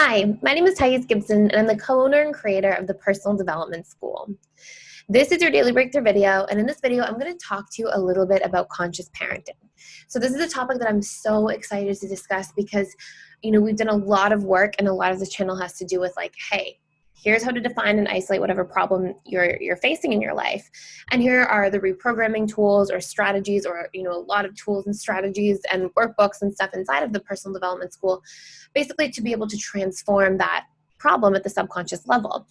Hi, my name is Gibson, and I'm the co-owner and creator of the Personal Development School. This is your Daily Breakthrough video, and in this video, I'm going to talk to you a little bit about conscious parenting. So this is a topic that I'm so excited to discuss because, we've done a lot of work, and a lot of this channel has to do with hey, here's how to define and isolate whatever problem you're facing in your life. And here are the reprogramming tools or strategies or, a lot of tools and strategies and workbooks and stuff inside of the Personal Development School, basically to be able to transform that problem at the subconscious level.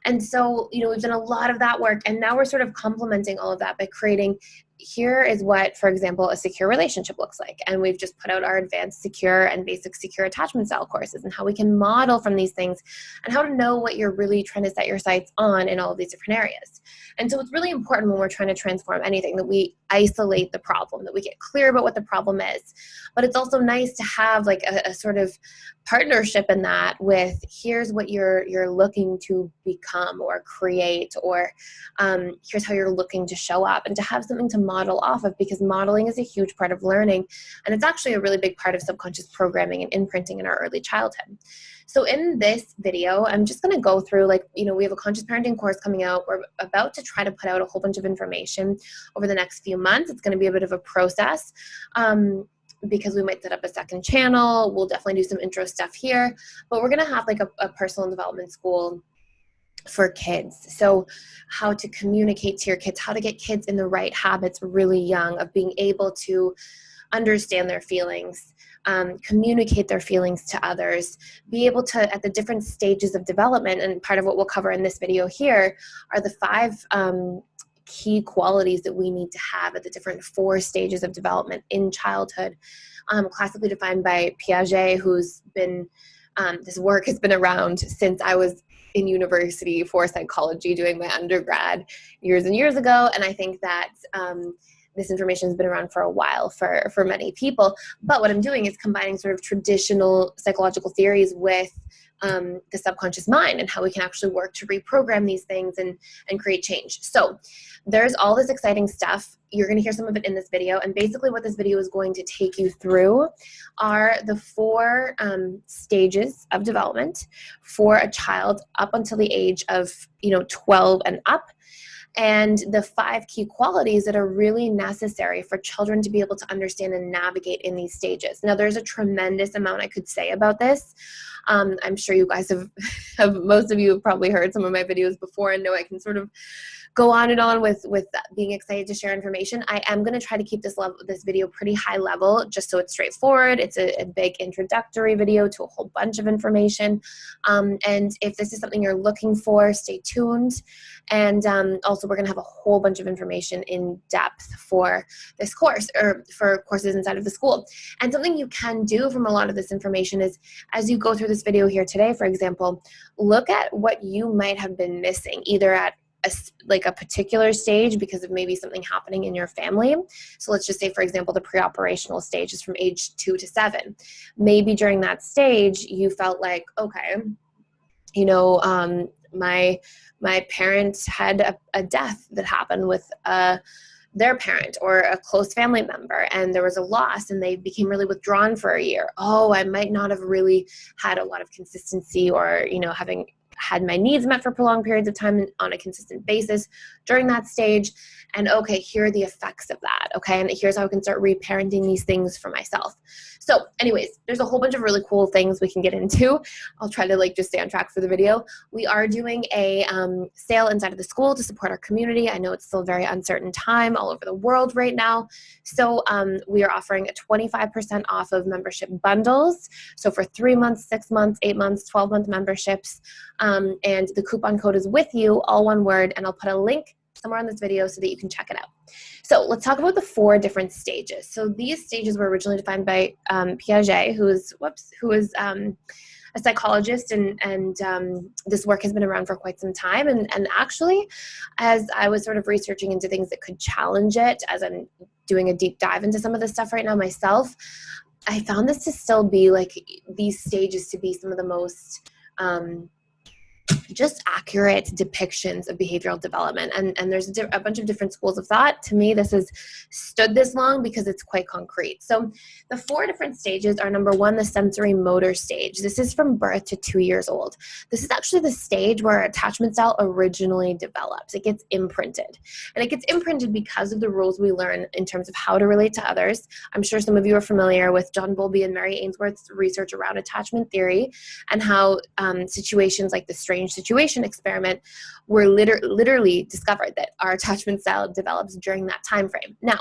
And so, we've done a lot of that work, and now we're sort of complementing all of that by creating, here is what, for example, a secure relationship looks like. And we've just put out our advanced secure and basic secure attachment style courses and how we can model from these things and how to know what you're really trying to set your sights on in all of these different areas. And so it's really important when we're trying to transform anything that we isolate the problem, that we get clear about what the problem is. But it's also nice to have a sort of partnership in that with, here's what you're looking to become or create, or here's how you're looking to show up, and to have something to model off of, because modeling is a huge part of learning, and it's actually a really big part of subconscious programming and imprinting in our early childhood. So in this video, I'm just going to go through, we have a conscious parenting course coming out. We're about to try to put out a whole bunch of information over the next few months. It's going to be a bit of a process because we might set up a second channel. We'll definitely do some intro stuff here, but we're going to have a personal development school for kids. So how to communicate to your kids, how to get kids in the right habits really young, of being able to understand their feelings, communicate their feelings to others, be able to, at the different stages of development, and part of what we'll cover in this video here are the 5 key qualities that we need to have at the different 4 stages of development in childhood, classically defined by Piaget, who's been, this work has been around since I was in university for psychology doing my undergrad years and years ago. And I think that this information has been around for a while for many people. But what I'm doing is combining sort of traditional psychological theories with the subconscious mind, and how we can actually work to reprogram these things and create change. So there's all this exciting stuff. You're going to hear some of it in this video. And basically what this video is going to take you through are the 4 stages of development for a child up until the age of 12 and up, and the 5 key qualities that are really necessary for children to be able to understand and navigate in these stages. Now, there's a tremendous amount I could say about this. I'm sure you guys most of you have probably heard some of my videos before and know I can sort of go on and on with being excited to share information. I am going to try to keep this video pretty high level, just so it's straightforward. It's a big introductory video to a whole bunch of information. And if this is something you're looking for, stay tuned. And also, we're going to have a whole bunch of information in depth for this course, or for courses inside of the school. And something you can do from a lot of this information is, as you go through this video here today, for example, look at what you might have been missing, either at a particular stage because of maybe something happening in your family. So let's just say, for example, the pre-operational stage is from age 2 to 7. Maybe during that stage, you felt like, okay, my parents had a death that happened with their parent or a close family member, and there was a loss, and they became really withdrawn for a year. Oh, I might not have really had a lot of consistency, or having had my needs met for prolonged periods of time on a consistent basis during that stage. And okay, here are the effects of that. Okay, and here's how I can start reparenting these things for myself. So anyways, there's a whole bunch of really cool things we can get into. I'll try to just stay on track for the video. We are doing a sale inside of the school to support our community. I know it's still a very uncertain time all over the world right now. So we are offering a 25% off of membership bundles. So for 3 months, 6 months, 8 months, 12-month memberships. And the coupon code is with you, all one word, and I'll put a link somewhere on this video so that you can check it out. So let's talk about the 4 different stages. So these stages were originally defined by Piaget, who is a psychologist, and this work has been around for quite some time. And actually, as I was sort of researching into things that could challenge it, as I'm doing a deep dive into some of this stuff right now myself, I found this to still be these stages to be some of the most just accurate depictions of behavioral development. And there's a bunch of different schools of thought. To me, this has stood this long because it's quite concrete. So the 4 different stages are: number 1, the sensory motor stage. This is from birth to 2 years old. This is actually the stage where attachment style originally develops. It gets imprinted. And it gets imprinted because of the rules we learn in terms of how to relate to others. I'm sure some of you are familiar with John Bowlby and Mary Ainsworth's research around attachment theory, and how situations like the strange situation experiment were literally discovered that our attachment style develops during that time frame. Now,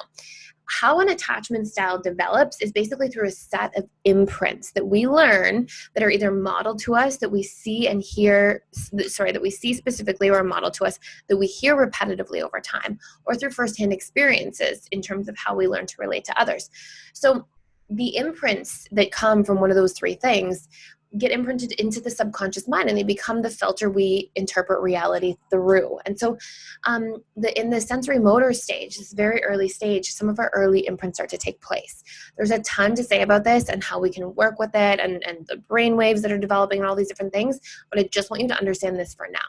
how an attachment style develops is basically through a set of imprints that we learn that are either modeled to us, that we see and hear, that we see specifically, or modeled to us that we hear repetitively over time, or through firsthand experiences in terms of how we learn to relate to others. So the imprints that come from one of those 3 things get imprinted into the subconscious mind, and they become the filter we interpret reality through. And so in the sensory motor stage, this very early stage, some of our early imprints start to take place. There's a ton to say about this and how we can work with it, and the brain waves that are developing and all these different things, but I just want you to understand this for now.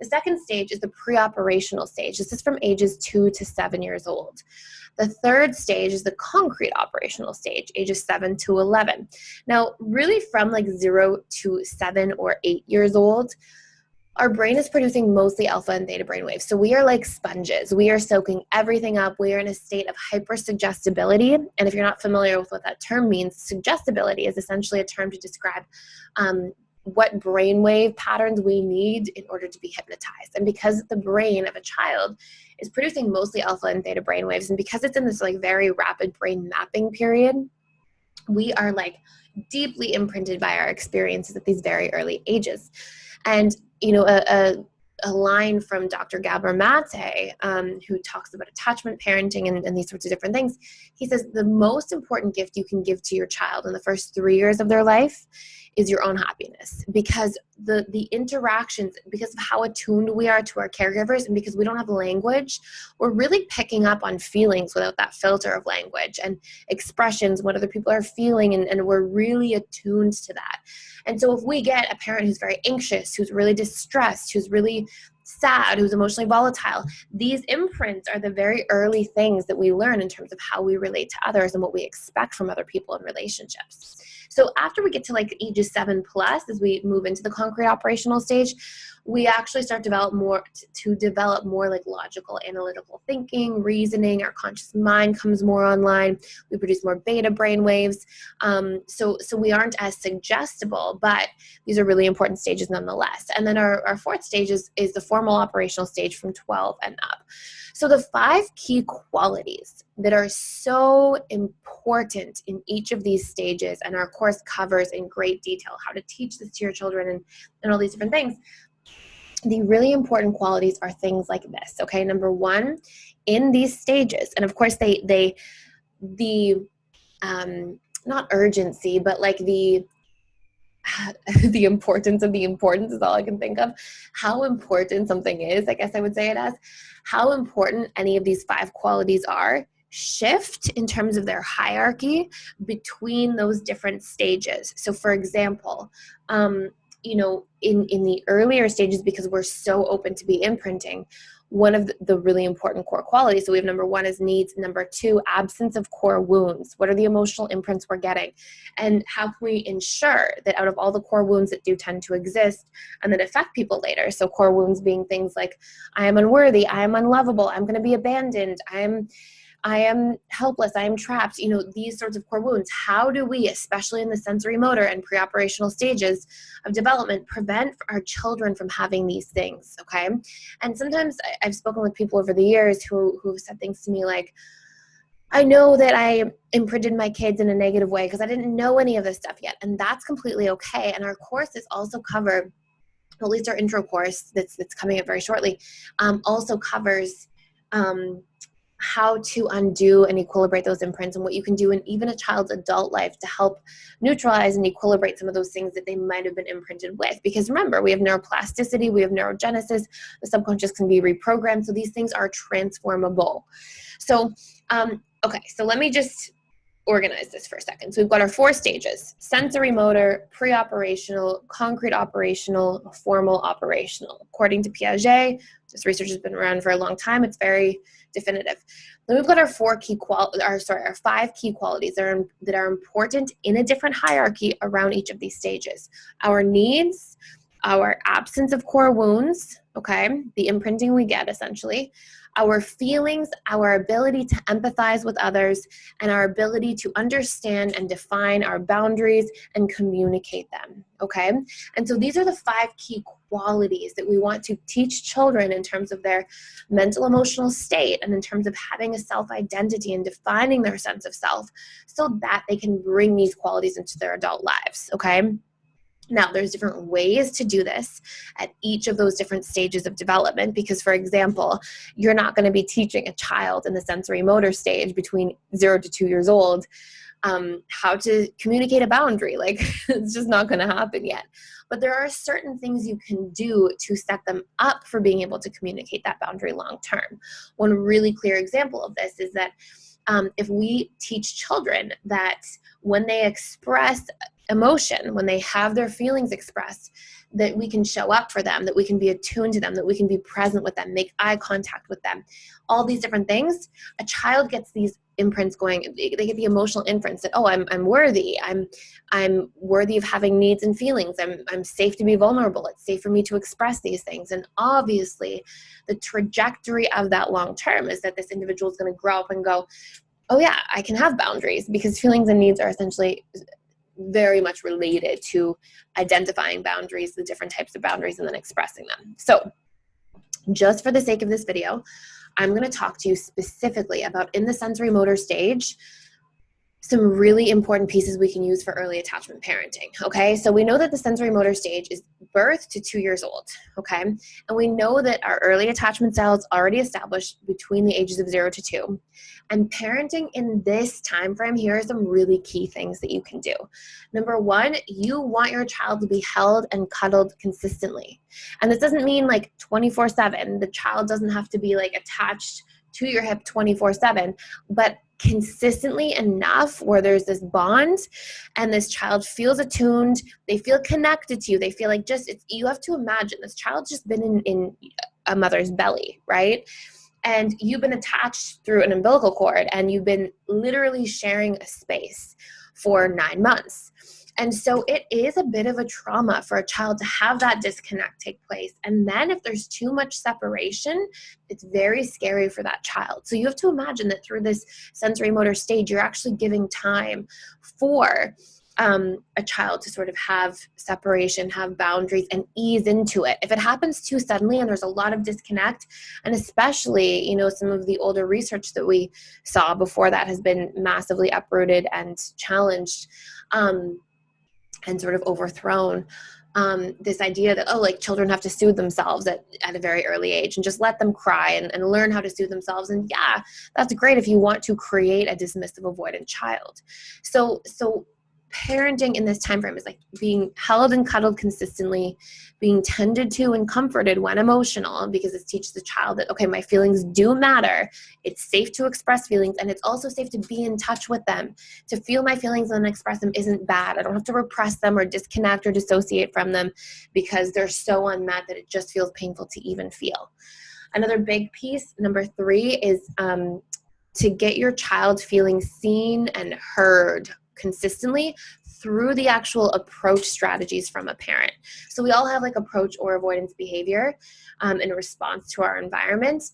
The second stage is the pre-operational stage. This is from ages 2 to 7 years old. The third stage is the concrete operational stage, ages 7 to 11. Now, really from like 0 to 7 or 8 years old, our brain is producing mostly alpha and theta brainwaves. So we are like sponges. We are soaking everything up. We are in a state of hypersuggestibility. And if you're not familiar with what that term means, suggestibility is essentially a term to describe what brainwave patterns we need in order to be hypnotized. And because the brain of a child is producing mostly alpha and theta brainwaves, and because it's in this like very rapid brain mapping period, we are like deeply imprinted by our experiences at these very early ages. And you know, a line from Dr. Gabor Mate, who talks about attachment parenting and these sorts of different things. He says the most important gift you can give to your child in the first 3 years of their life is your own happiness, because the interactions, because of how attuned we are to our caregivers, and because we don't have language, we're really picking up on feelings without that filter of language, and expressions, what other people are feeling, and we're really attuned to that. And so if we get a parent who's very anxious, who's really distressed, who's really sad, who's emotionally volatile, these imprints are the very early things that we learn in terms of how we relate to others and what we expect from other people in relationships. So after we get to like ages 7 plus, as we move into the concrete operational stage, we actually start to develop more like logical, analytical thinking, reasoning. Our conscious mind comes more online. We produce more beta brain waves. So we aren't as suggestible, but these are really important stages nonetheless. And then our 4th stage is the formal operational stage from 12 and up. So the 5 key qualities that are so important in each of these stages, and our course covers in great detail how to teach this to your children and all these different things. The really important qualities are things like this, okay? Number 1, in these stages, and of course the not urgency, but like the importance of the importance is all I can think of. How important something is, I guess I would say it as, how important any of these 5 qualities are, shift in terms of their hierarchy between those different stages. So for example, you know, in the earlier stages, because we're so open to be imprinting, one of the really important core qualities. So we have number 1 is needs. Number 2, absence of core wounds. What are the emotional imprints we're getting? And how can we ensure that out of all the core wounds that do tend to exist and that affect people later, so core wounds being things like, I am unworthy, I am unlovable, I'm going to be abandoned, I am helpless, I am trapped, you know, these sorts of core wounds. How do we, especially in the sensory motor and pre-operational stages of development, prevent our children from having these things, okay? And sometimes I've spoken with people over the years who have said things to me like, I know that I imprinted my kids in a negative way because I didn't know any of this stuff yet. And that's completely okay. And our courses also cover, at least our intro course that's coming up very shortly, also covers how to undo and equilibrate those imprints, and what you can do in even a child's adult life to help neutralize and equilibrate some of those things that they might have been imprinted with. Because remember, we have neuroplasticity, we have neurogenesis, the subconscious can be reprogrammed, so these things are transformable. So, okay, so let me just organize this for a second. So we've got our 4 stages: sensory motor, pre-operational, concrete operational, formal operational. According to Piaget, this research has been around for a long time. It's very definitive. Then we've got our 5 key qualities that are important in a different hierarchy around each of these stages. Our needs, our absence of core wounds, okay, the imprinting we get essentially, our feelings, our ability to empathize with others, and our ability to understand and define our boundaries and communicate them, okay? And so these are the 5 key qualities that we want to teach children in terms of their mental emotional state and in terms of having a self-identity and defining their sense of self so that they can bring these qualities into their adult lives, okay? Now, there's different ways to do this at each of those different stages of development because, for example, you're not going to be teaching a child in the sensory motor stage between 0 to 2 years old how to communicate a boundary. Like, it's just not going to happen yet. But there are certain things you can do to set them up for being able to communicate that boundary long term. One really clear example of this is that if we teach children that when they express emotion, when they have their feelings expressed, that we can show up for them, that we can be attuned to them, that we can be present with them, make eye contact with them, all these different things, a child gets these imprints going. They get the emotional inference that, oh, I'm worthy. I'm worthy of having needs and feelings. I'm safe to be vulnerable. It's safe for me to express these things. And obviously, the trajectory of that long term is that this individual is going to grow up and go, oh yeah, I can have boundaries, because feelings and needs are essentially very much related to identifying boundaries, the different types of boundaries, and then expressing them. So just for the sake of this video, I'm going to talk to you specifically about, in the sensory motor stage, some really important pieces we can use for early attachment parenting, okay? So we know that the sensory motor stage is birth to 2 years old, okay? And we know that our early attachment style is already established between the ages of 0 to 2. And parenting in this time frame, here are some really key things that you can do. Number 1, you want your child to be held and cuddled consistently. And this doesn't mean like 24/7. The child doesn't have to be like attached to your hip 24/7, but consistently enough where there's this bond and this child feels attuned, they feel connected to you, they feel like you have to imagine this child's just been in a mother's belly, right? And you've been attached through an umbilical cord and you've been literally sharing a space for 9 months. And so it is a bit of a trauma for a child to have that disconnect take place. And then if there's too much separation, it's very scary for that child. So you have to imagine that through this sensory motor stage, you're actually giving time for a child to sort of have separation, have boundaries, and ease into it. If it happens too suddenly and there's a lot of disconnect, and especially, some of the older research that we saw before that has been massively uprooted and challenged, and sort of overthrown, this idea that, children have to soothe themselves at a very early age and just let them cry and learn how to soothe themselves. And yeah, that's great if you want to create a dismissive, avoidant child. So parenting in this time frame is like being held and cuddled consistently, being tended to and comforted when emotional, because it teaches the child that, okay, my feelings do matter. It's safe to express feelings, and it's also safe to be in touch with them. To feel my feelings and express them isn't bad. I don't have to repress them or disconnect or dissociate from them because they're so unmet that it just feels painful to even feel. Another big piece, number 3, is to get your child feeling seen and heard consistently through the actual approach strategies from a parent. So we all have like approach or avoidance behavior in response to our environment.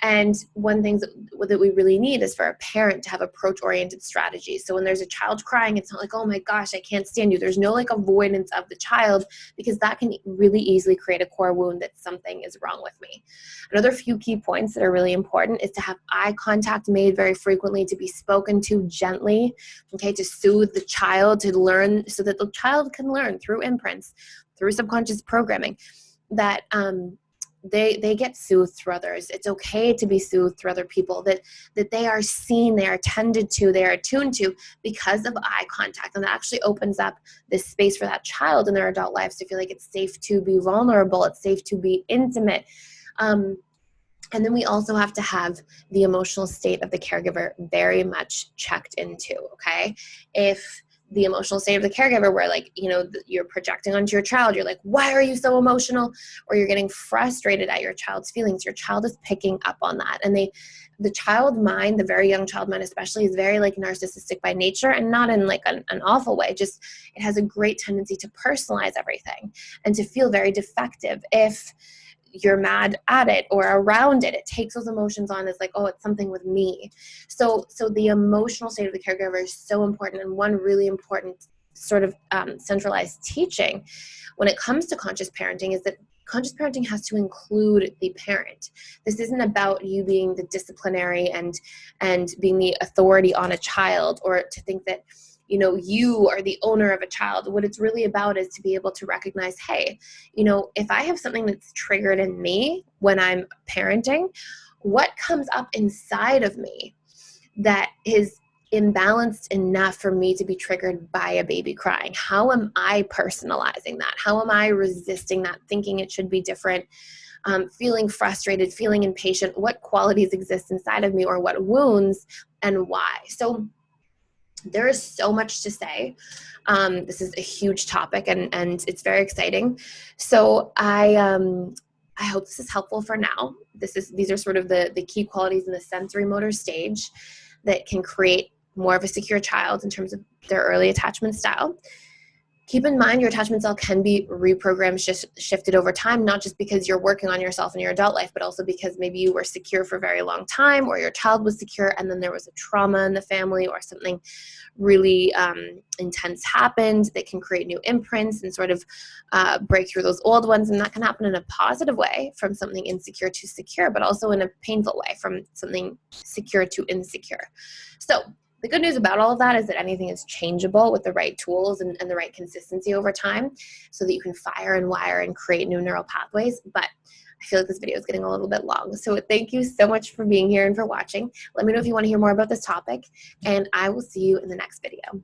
And one thing that we really need is for a parent to have approach-oriented strategies. So when there's a child crying, it's not like, oh my gosh, I can't stand you. There's no like avoidance of the child, because that can really easily create a core wound that something is wrong with me. Another few key points that are really important is to have eye contact made very frequently, to be spoken to gently, okay, to soothe the child, to learn, so that the child can learn through imprints, through subconscious programming, that they get soothed through others. It's okay to be soothed through other people, that they are seen, they are tended to, they are attuned to because of eye contact. And that actually opens up this space for that child in their adult lives to feel like it's safe to be vulnerable, it's safe to be intimate. And then we also have to have the emotional state of the caregiver very much checked into, okay? If the emotional state of the caregiver where, like, you know, you're projecting onto your child, you're like, why are you so emotional? Or you're getting frustrated at your child's feelings, your child is picking up on that. And the child mind, the very young child mind especially, is very like narcissistic by nature, and not in like an awful way. Just it has a great tendency to personalize everything and to feel very defective if you're mad at it or around it. It takes those emotions on as like, oh, it's something with me. So the emotional state of the caregiver is so important. And one really important sort of centralized teaching when it comes to conscious parenting is that conscious parenting has to include the parent. This isn't about you being the disciplinary and being the authority on a child, or to think that, you know, you are the owner of a child. What it's really about is to be able to recognize, hey, you know, if I have something that's triggered in me when I'm parenting, what comes up inside of me that is imbalanced enough for me to be triggered by a baby crying? How am I personalizing that? How am I resisting that, thinking it should be different, feeling frustrated, feeling impatient? What qualities exist inside of me, or what wounds, and why? So there is so much to say. This is a huge topic, and it's very exciting. So I hope this is helpful for now. These are sort of the key qualities in the sensory motor stage that can create more of a secure child in terms of their early attachment style. Keep in mind your attachment style can be reprogrammed, shifted over time, not just because you're working on yourself in your adult life, but also because maybe you were secure for a very long time, or your child was secure and then there was a trauma in the family, or something really intense happened that can create new imprints and sort of break through those old ones. And that can happen in a positive way, from something insecure to secure, but also in a painful way, from something secure to insecure. So the good news about all of that is that anything is changeable with the right tools and the right consistency over time, so that you can fire and wire and create new neural pathways. But I feel like this video is getting a little bit long. So thank you so much for being here and for watching. Let me know if you want to hear more about this topic, and I will see you in the next video.